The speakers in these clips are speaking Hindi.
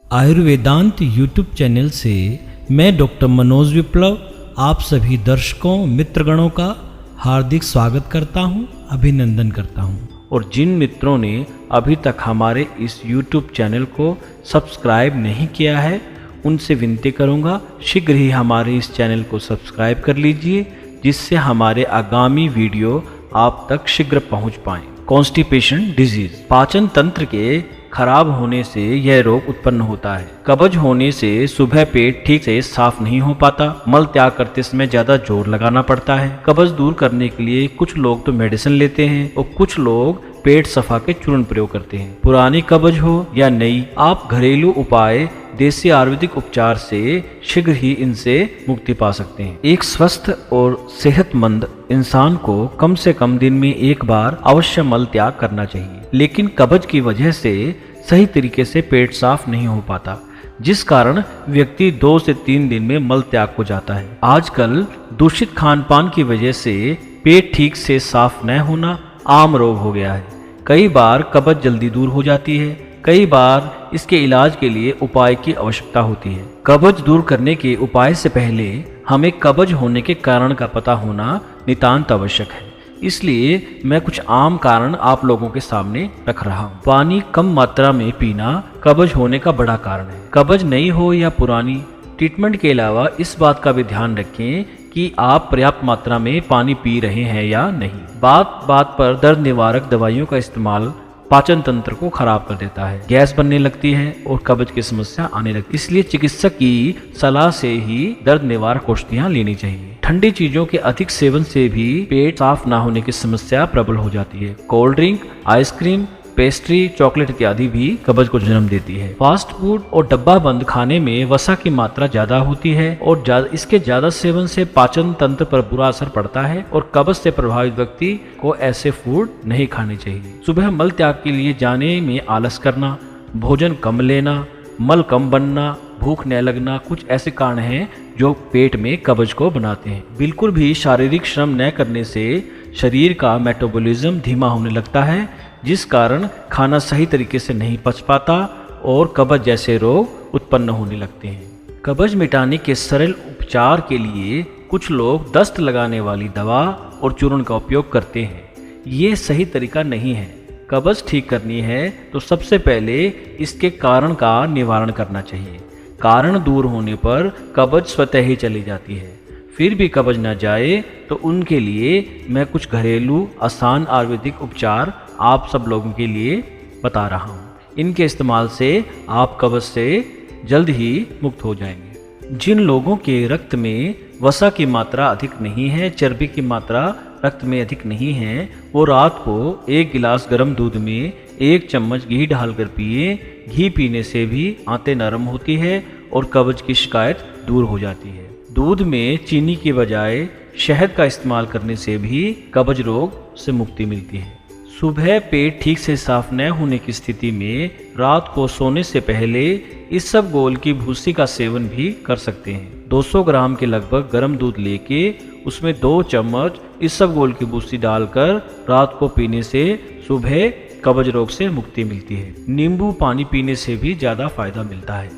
आयुर्वेदांत यूट्यूब चैनल से मैं डॉक्टर मनोज विप्लव आप सभी दर्शकों मित्रगणों का हार्दिक स्वागत करता हूं, अभिनंदन करता हूं। और जिन मित्रों ने अभी तक हमारे इस यूट्यूब चैनल को सब्सक्राइब नहीं किया है उनसे विनती करूंगा शीघ्र ही हमारे इस चैनल को सब्सक्राइब कर लीजिए, जिससे हमारे आगामी वीडियो आप तक शीघ्र पहुंच पाएं। कॉन्स्टिपेशन डिजीज, पाचन तंत्र के खराब होने से यह रोग उत्पन्न होता है। कब्ज होने से सुबह पेट ठीक से साफ नहीं हो पाता, मल त्याग करते समय ज्यादा जोर लगाना पड़ता है। कब्ज दूर करने के लिए कुछ लोग तो मेडिसिन लेते हैं और कुछ लोग पेट सफा के चूर्ण प्रयोग करते हैं। पुरानी कब्ज हो या नई, आप घरेलू उपाय देसी आयुर्वेदिक उपचार से शीघ्र ही इनसे मुक्ति पा सकते हैं। एक स्वस्थ और सेहतमंद इंसान को कम से कम दिन में एक बार अवश्य मल त्याग करना चाहिए, लेकिन कब्ज की वजह से सही तरीके से पेट साफ नहीं हो पाता, जिस कारण व्यक्ति 2 से 3 दिन में मल त्याग को जाता है। आजकल दूषित खान पान की वजह से पेट ठीक से साफ न होना आम रोग हो गया है। कई बार कब्ज जल्दी दूर हो जाती है, कई बार इसके इलाज के लिए उपाय की आवश्यकता होती है। कब्ज दूर करने के उपाय से पहले हमें कब्ज होने के कारण का पता होना नितांत आवश्यक है, इसलिए मैं कुछ आम कारण आप लोगों के सामने रख रहा हूँ। पानी कम मात्रा में पीना कब्ज होने का बड़ा कारण है। कब्ज नई हो या पुरानी, ट्रीटमेंट के अलावा इस बात का भी ध्यान रखें कि आप पर्याप्त मात्रा में पानी पी रहे हैं या नहीं। बात बात पर दर्द निवारक दवाइयों का इस्तेमाल पाचन तंत्र को खराब कर देता है, गैस बनने लगती है और कब्ज की समस्या आने लगती है। इसलिए चिकित्सक की सलाह से ही दर्द निवारक औषधियां लेनी चाहिए। ठंडी चीजों के अधिक सेवन से भी पेट साफ ना होने की समस्या प्रबल हो जाती है। Cold drink, ice cream, pastry, chocolate इत्यादि भी कब्ज को जन्म देती है। फास्ट फूड और डब्बा बंद खाने में वसा की मात्रा ज्यादा होती है और इसके ज्यादा सेवन से पाचन तंत्र पर बुरा असर पड़ता है और कब्ज से प्रभावित व्यक्ति को ऐसे फूड नहीं खाने चाहिए। सुबह मल त्याग के लिए जाने में आलस करना, भोजन कम लेना, मल कम बनना, भूख न लगना कुछ ऐसे कारण हैं जो पेट में कब्ज को बनाते हैं। बिल्कुल भी शारीरिक श्रम न करने से शरीर का मेटाबॉलिज्म धीमा होने लगता है, जिस कारण खाना सही तरीके से नहीं पच पाता और कब्ज जैसे रोग उत्पन्न होने लगते हैं। कब्ज मिटाने के सरल उपचार के लिए कुछ लोग दस्त लगाने वाली दवा और चूर्ण का उपयोग करते हैं। ये सही तरीका नहीं है। कब्ज ठीक करनी है तो सबसे पहले इसके कारण का निवारण करना चाहिए। कारण दूर होने पर कब्ज स्वतः ही चली जाती है। फिर भी कब्ज न जाए तो उनके लिए मैं कुछ घरेलू आसान आयुर्वेदिक उपचार आप सब लोगों के लिए बता रहा हूँ। इनके इस्तेमाल से आप कब्ज से जल्द ही मुक्त हो जाएंगे। जिन लोगों के रक्त में वसा की मात्रा अधिक नहीं है, चर्बी की मात्रा रक्त में अधिक नहीं है, वो रात को 1 गिलास गर्म दूध में 1 चम्मच घी डालकर पिए। घी पीने से भी आंतें नरम होती है और कब्ज की शिकायत दूर हो जाती है। दूध में चीनी की बजाय शहद का इस्तेमाल करने से भी कब्ज रोग से मुक्ति मिलती है। सुबह पेट ठीक से साफ न होने की स्थिति में रात को सोने से पहले इसबगोल की भूसी का सेवन भी कर सकते हैं। 200 ग्राम के लगभग गर्म दूध लेके उसमें 2 चम्मच इसबगोल की भूसी डालकर रात को पीने से सुबह कब्ज रोग से मुक्ति मिलती है। नींबू पानी पीने से भी ज्यादा फायदा मिलता है।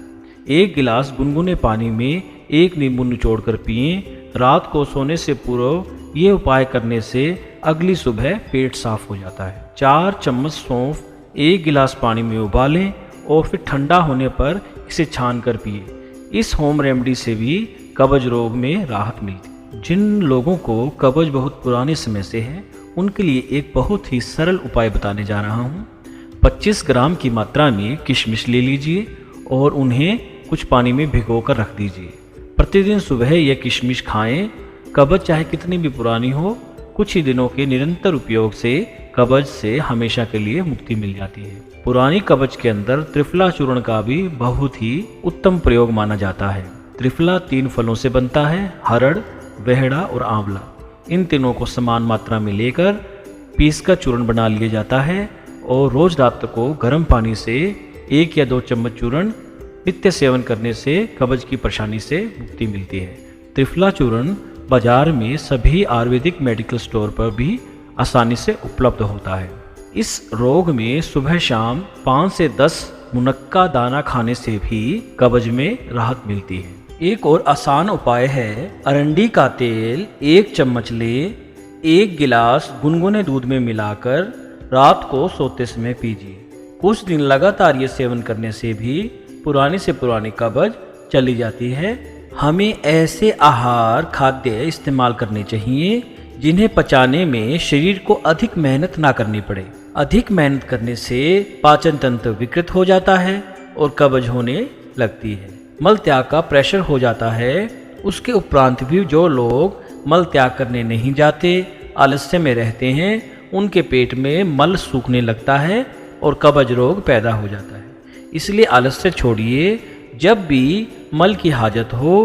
1 गिलास गुनगुने पानी में 1 नींबू निचोड़ कर पिए। रात को सोने से पूर्व ये उपाय करने से अगली सुबह पेट साफ हो जाता है। 4 चम्मच सौंफ 1 गिलास पानी में उबालें और फिर ठंडा होने पर इसे छान कर पिए। इस होम रेमेडी से भी कब्ज रोग में राहत मिलती है। जिन लोगों को कब्ज बहुत पुराने समय से है उनके लिए एक बहुत ही सरल उपाय बताने जा रहा हूँ। 25 ग्राम की मात्रा में किशमिश ले लीजिए और उन्हें कुछ पानी में भिगो कर रख दीजिए। प्रतिदिन सुबह यह किशमिश खाएं। कब्ज चाहे कितनी भी पुरानी हो, कुछ ही दिनों के निरंतर उपयोग से कब्ज से हमेशा के लिए मुक्ति मिल जाती है। पुरानी कब्ज के अंदर त्रिफला चूर्ण का भी बहुत ही उत्तम प्रयोग माना जाता है। त्रिफला 3 फलों से बनता है, हरड़, वेहड़ा और आंवला। इन तीनों को समान मात्रा में लेकर पीसकर चूर्ण बना लिया जाता है और रोज रात को गर्म पानी से 1 या 2 चम्मच चूर्ण नित्य सेवन करने से कब्ज की परेशानी से मुक्ति मिलती है। त्रिफला चूर्ण बाजार में सभी आयुर्वेदिक मेडिकल स्टोर पर भी आसानी से उपलब्ध होता है। इस रोग में सुबह शाम 5 से 10 मुनक्का दाना खाने से भी कब्ज में राहत मिलती है। एक और आसान उपाय है, अरंडी का तेल 1 चम्मच ले 1 गिलास गुनगुने दूध में मिलाकर रात को सोते समय पीजिए। कुछ दिन लगातार ये सेवन करने से भी पुरानी से पुरानी कब्ज चली जाती है। हमें ऐसे आहार खाद्य इस्तेमाल करने चाहिए जिन्हें पचाने में शरीर को अधिक मेहनत ना करनी पड़े। अधिक मेहनत करने से पाचन तंत्र विकृत हो जाता है और कब्ज होने लगती है। मल त्याग का प्रेशर हो जाता है। उसके उपरांत भी जो लोग मल त्याग करने नहीं जाते, आलस्य में रहते हैं, उनके पेट में मल सूखने लगता है और कब्ज रोग पैदा हो जाता है। इसलिए आलस्य छोड़िए। जब भी मल की हाजत हो,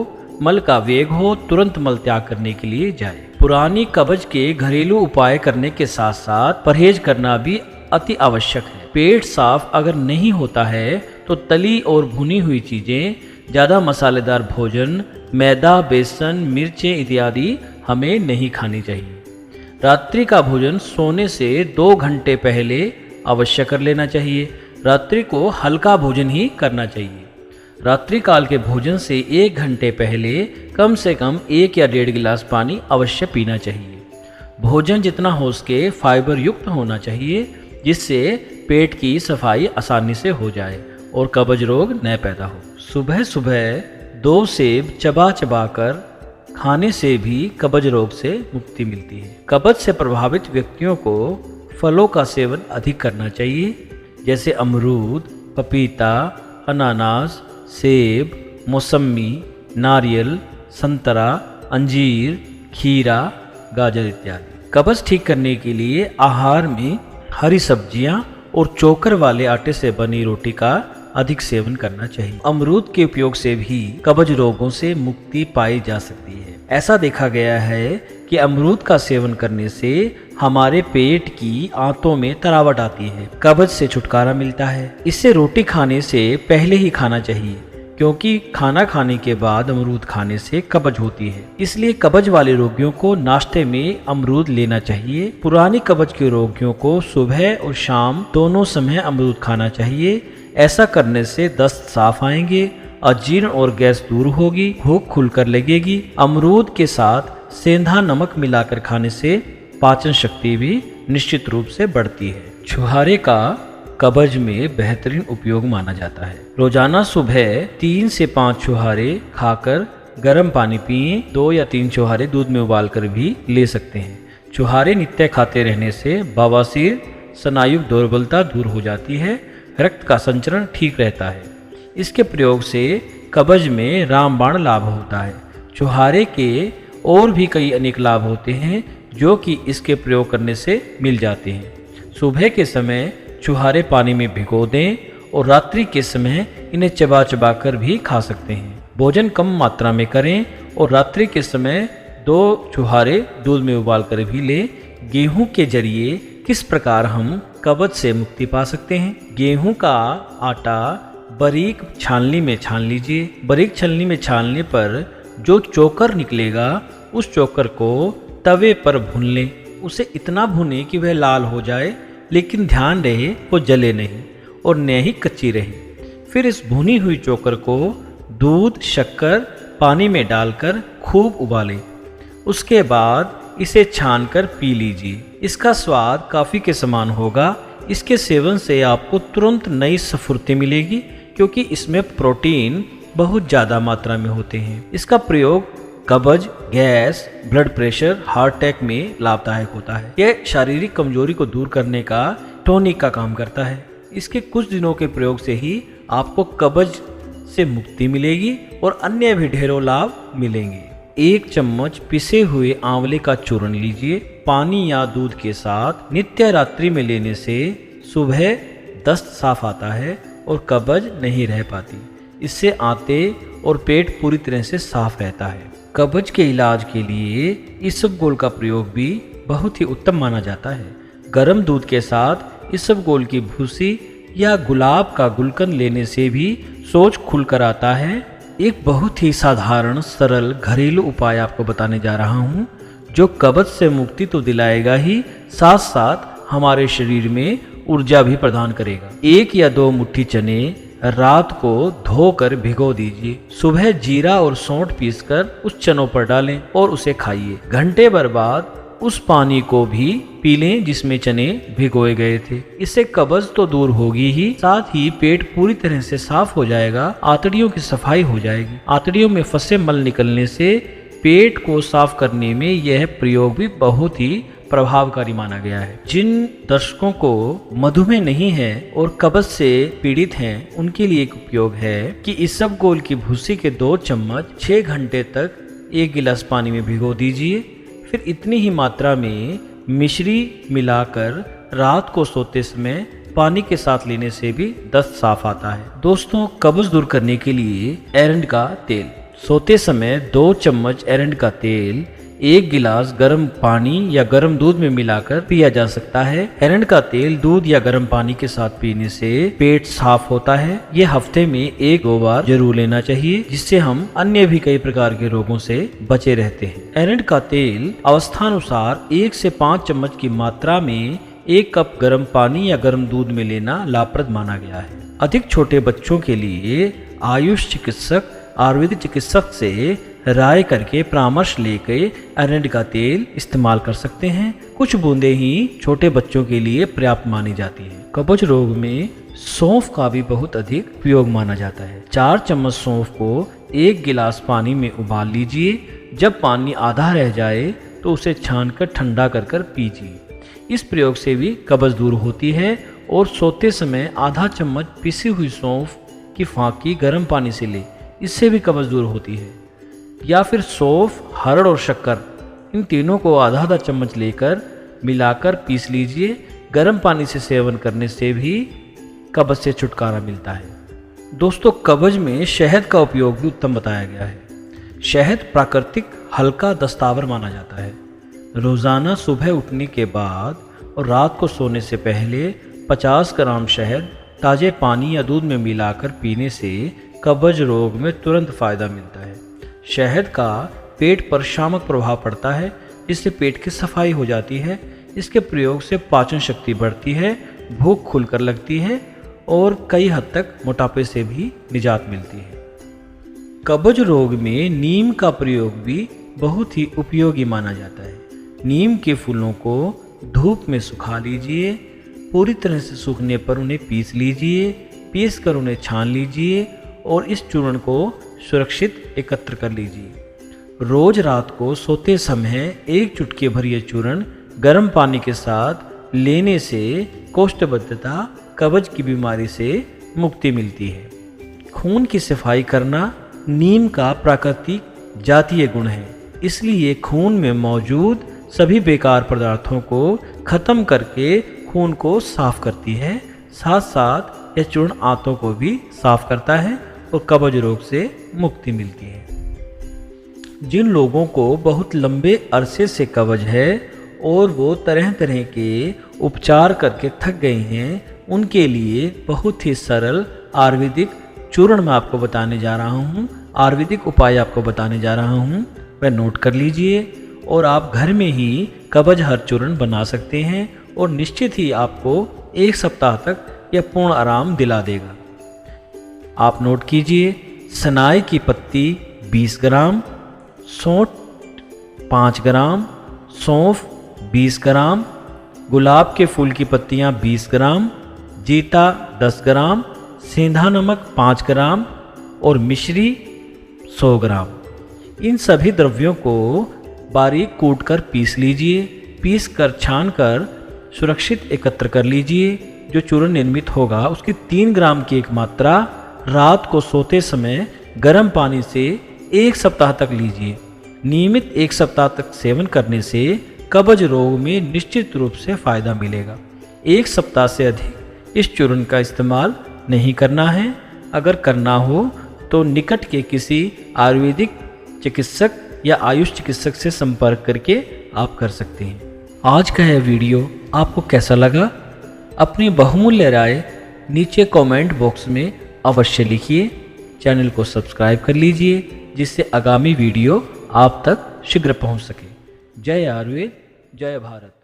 मल का वेग हो, तुरंत मल त्याग करने के लिए जाए। पुरानी कब्ज के घरेलू उपाय करने के साथ साथ परहेज करना भी अति आवश्यक है। पेट साफ अगर नहीं होता है तो तली और भुनी हुई चीजें, ज़्यादा मसालेदार भोजन, मैदा, बेसन, मिर्चें इत्यादि हमें नहीं खानी चाहिए। रात्रि का भोजन सोने से 2 घंटे पहले अवश्य कर लेना चाहिए। रात्रि को हल्का भोजन ही करना चाहिए। रात्रि काल के भोजन से 1 घंटे पहले कम से कम 1 या 1.5 गिलास पानी अवश्य पीना चाहिए। भोजन जितना हो सके फाइबर युक्त होना चाहिए, जिससे पेट की सफाई आसानी से हो जाए और कब्ज रोग न पैदा हो। सुबह सुबह 2 सेब चबा चबा कर खाने से भी कब्ज रोग से मुक्ति मिलती है। कब्ज से प्रभावित व्यक्तियों को फलों का सेवन अधिक करना चाहिए, जैसे अमरूद, पपीता, अनानास, सेब, मौसमी, नारियल, संतरा, अंजीर, खीरा, गाजर इत्यादि। कब्ज ठीक करने के लिए आहार में हरी सब्जियां और चोकर वाले आटे से बनी रोटी का अधिक सेवन करना चाहिए। अमरूद के उपयोग से भी कब्ज रोगों से मुक्ति पाई जा सकती है। ऐसा देखा गया है कि अमरूद का सेवन करने से हमारे पेट की आंतों में तरावट आती है, कब्ज से छुटकारा मिलता है। इसे रोटी खाने से पहले ही खाना चाहिए, क्योंकि खाना खाने के बाद अमरूद खाने से कब्ज होती है। इसलिए कब्ज वाले रोगियों को नाश्ते में अमरूद लेना चाहिए। पुरानी कब्ज के रोगियों को सुबह और शाम दोनों समय अमरूद खाना चाहिए। ऐसा करने से दस्त साफ आएंगे, अजीर्ण और गैस दूर होगी, भूख खुलकर लगेगी। अमरूद के साथ सेंधा नमक मिलाकर खाने से पाचन शक्ति भी निश्चित रूप से बढ़ती है। छुहारे का कब्ज में बेहतरीन उपयोग माना जाता है। रोजाना सुबह 3 से 5 छुहारे खाकर गर्म पानी पिए। 2 या 3 छुहारे दूध में उबालकर भी ले सकते हैं। छुहारे नित्य खाते रहने से बवासीर, स्नायु दुर्बलता दूर हो जाती है, रक्त का संचरण ठीक रहता है। इसके प्रयोग से कब्ज में रामबाण लाभ होता है। छुहारे के और भी कई अनेक लाभ होते हैं जो कि इसके प्रयोग करने से मिल जाते हैं। सुबह के समय छुहारे पानी में भिगो दें और रात्रि के समय इन्हें चबा चबा कर भी खा सकते हैं। भोजन कम मात्रा में करें और रात्रि के समय 2 छुहारे दूध में उबाल कर भी लें। गेहूं के जरिए किस प्रकार हम कब्ज से मुक्ति पा सकते हैं? गेहूं का आटा बारीक छाननी में छान लीजिए। बारीक छलनी में छानने पर जो चोकर निकलेगा, उस चोकर को तवे पर भून लें। उसे इतना भूनें कि वह लाल हो जाए, लेकिन ध्यान रहे वो जले नहीं और न ही कच्ची रहे। फिर इस भुनी हुई चोकर को दूध, शक्कर, पानी में डालकर खूब उबालें। उसके बाद इसे छानकर पी लीजिए। इसका स्वाद काफ़ी के समान होगा। इसके सेवन से आपको तुरंत नई स्फूर्ति मिलेगी, क्योंकि इसमें प्रोटीन बहुत ज़्यादा मात्रा में होते हैं। इसका प्रयोग कब्ज, gas, blood pressure, heart attack में लाभदायक होता है। यह शारीरिक कमजोरी को दूर करने का टॉनिक का काम करता है। इसके कुछ दिनों के प्रयोग से ही आपको कब्ज से मुक्ति मिलेगी और अन्य भी ढेरों लाभ मिलेंगे। 1 चम्मच पिसे हुए आंवले का चूर्ण लीजिए। पानी या दूध के साथ नित्य रात्रि में लेने से सुबह दस्त साफ आता है और कब्ज नहीं रह पाती। इससे आंते और पेट पूरी तरह से साफ रहता है। कब्ज के इलाज के लिए इसबगोल का प्रयोग भी बहुत ही उत्तम माना जाता है। गर्म दूध के साथ इसबगोल की भूसी या गुलाब का गुलकंद लेने से भी सोच खुलकर आता है। एक बहुत ही साधारण सरल घरेलू उपाय आपको बताने जा रहा हूँ, जो कब्ज से मुक्ति तो दिलाएगा ही, साथ साथ हमारे शरीर में ऊर्जा भी प्रदान करेगा। 1 या 2 मुट्ठी चने रात को धोकर भिगो दीजिए। सुबह जीरा और सौंठ पीसकर उस चनों पर डालें और उसे खाइए। घंटे भर बाद उस पानी को भी पी लें जिसमें चने भिगोए गए थे। इससे कब्ज तो दूर होगी ही, साथ ही पेट पूरी तरह से साफ हो जाएगा। आंतड़ियों की सफाई हो जाएगी। आंतड़ियों में फंसे मल निकलने से पेट को साफ करने में यह प्रयोग भी बहुत ही प्रभावकारी माना गया है। जिन दर्शकों को मधुमेह नहीं है और कब्ज से पीड़ित हैं, उनके लिए एक उपयोग है कि इसबगोल की भूसी के 2 चम्मच 6 घंटे तक 1 गिलास पानी में भिगो दीजिए। फिर इतनी ही मात्रा में मिश्री मिलाकर रात को सोते समय पानी के साथ लेने से भी दस्त साफ आता है। दोस्तों, कब्ज दूर करने के लिए एरंड का तेल। सोते समय 2 चम्मच एरंड का तेल 1 गिलास गर्म पानी या गर्म दूध में मिलाकर पिया जा सकता है। एरंड का तेल दूध या गर्म पानी के साथ पीने से पेट साफ होता है। ये हफ्ते में 1-2 बार जरूर लेना चाहिए, जिससे हम अन्य भी कई प्रकार के रोगों से बचे रहते हैं। एरंड का तेल अवस्थानुसार 1 से 5 चम्मच की मात्रा में 1 कप गर्म पानी या गर्म दूध में लेना लाभप्रद माना गया है। अधिक छोटे बच्चों के लिए आयुष चिकित्सक आयुर्वेदिक चिकित्सक से राय करके परामर्श लेकर एरंड का तेल इस्तेमाल कर सकते हैं। कुछ बूंदे ही छोटे बच्चों के लिए पर्याप्त मानी जाती है। कब्ज रोग में सौंफ का भी बहुत अधिक उपयोग माना जाता है। 4 चम्मच सौंफ को 1 गिलास पानी में उबाल लीजिए। जब पानी आधा रह जाए तो उसे छानकर ठंडा कर पीजिए। इस प्रयोग से भी कब्ज दूर होती है। और सोते समय आधा चम्मच पिसी हुई सौंफ की फांकी गर्म पानी से ले, इससे भी कब्ज दूर होती है। या फिर सौंफ, हरड़ और शक्कर, इन तीनों को आधा चम्मच लेकर मिलाकर पीस लीजिए। गर्म पानी से सेवन करने से भी कब्ज से छुटकारा मिलता है। दोस्तों, कब्ज में शहद का उपयोग भी उत्तम बताया गया है। शहद प्राकृतिक हल्का दस्तावर माना जाता है। रोजाना सुबह उठने के बाद और रात को सोने से पहले 50 ग्राम शहद ताजे पानी या दूध में मिलाकर पीने से कब्ज रोग में तुरंत फायदा मिलता है। शहद का पेट पर शामक प्रभाव पड़ता है, जिससे पेट की सफाई हो जाती है। इसके प्रयोग से पाचन शक्ति बढ़ती है, भूख खुलकर लगती है और कई हद तक मोटापे से भी निजात मिलती है। कब्ज रोग में नीम का प्रयोग भी बहुत ही उपयोगी माना जाता है। नीम के फूलों को धूप में सुखा लीजिए। पूरी तरह से सूखने पर उन्हें पीस लीजिए। पीस कर उन्हें छान लीजिए और इस चूर्ण को सुरक्षित एकत्र कर लीजिए। रोज रात को सोते समय 1 चुटकी भर ये चूर्ण गर्म पानी के साथ लेने से कोष्ठबद्धता, कब्ज की बीमारी से मुक्ति मिलती है। खून की सफाई करना नीम का प्राकृतिक जातीय गुण है, इसलिए खून में मौजूद सभी बेकार पदार्थों को खत्म करके खून को साफ करती है। साथ साथ यह चूर्ण आंतों को भी साफ करता है और कब्ज रोग से मुक्ति मिलती है। जिन लोगों को बहुत लंबे अरसे से कब्ज है और वो तरह तरह के उपचार करके थक गए हैं, उनके लिए बहुत ही सरल आयुर्वेदिक चूर्ण मैं आपको बताने जा रहा हूँ। आयुर्वेदिक उपाय आपको बताने जा रहा हूँ, वह नोट कर लीजिए और आप घर में ही कब्ज हर चूर्ण बना सकते हैं और निश्चित ही आपको 1 सप्ताह तक यह पूर्ण आराम दिला देगा। आप नोट कीजिए। सनाई की पत्ती 20 ग्राम, सौंठ 5 ग्राम, सौंफ 20 ग्राम, गुलाब के फूल की पत्तियां 20 ग्राम, जीता 10 ग्राम, सेंधा नमक 5 ग्राम और मिश्री 100 ग्राम। इन सभी द्रव्यों को बारीक कूटकर पीस लीजिए। पीस कर छान कर सुरक्षित एकत्र कर लीजिए। जो चूर्ण निर्मित होगा उसकी 3 ग्राम की एक मात्रा रात को सोते समय गर्म पानी से 1 सप्ताह तक लीजिए। नियमित 1 सप्ताह तक सेवन करने से कब्ज रोग में निश्चित रूप से फायदा मिलेगा। 1 सप्ताह से अधिक इस चूर्ण का इस्तेमाल नहीं करना है। अगर करना हो तो निकट के किसी आयुर्वेदिक चिकित्सक या आयुष चिकित्सक से संपर्क करके आप कर सकते हैं। आज का यह वीडियो आपको कैसा लगा? अपनी बहुमूल्य राय नीचे कमेंट बॉक्स में अवश्य लिखिए। चैनल को सब्सक्राइब कर लीजिए जिससे आगामी वीडियो आप तक शीघ्र पहुंच सके। जय आयुर्वेद, जय भारत।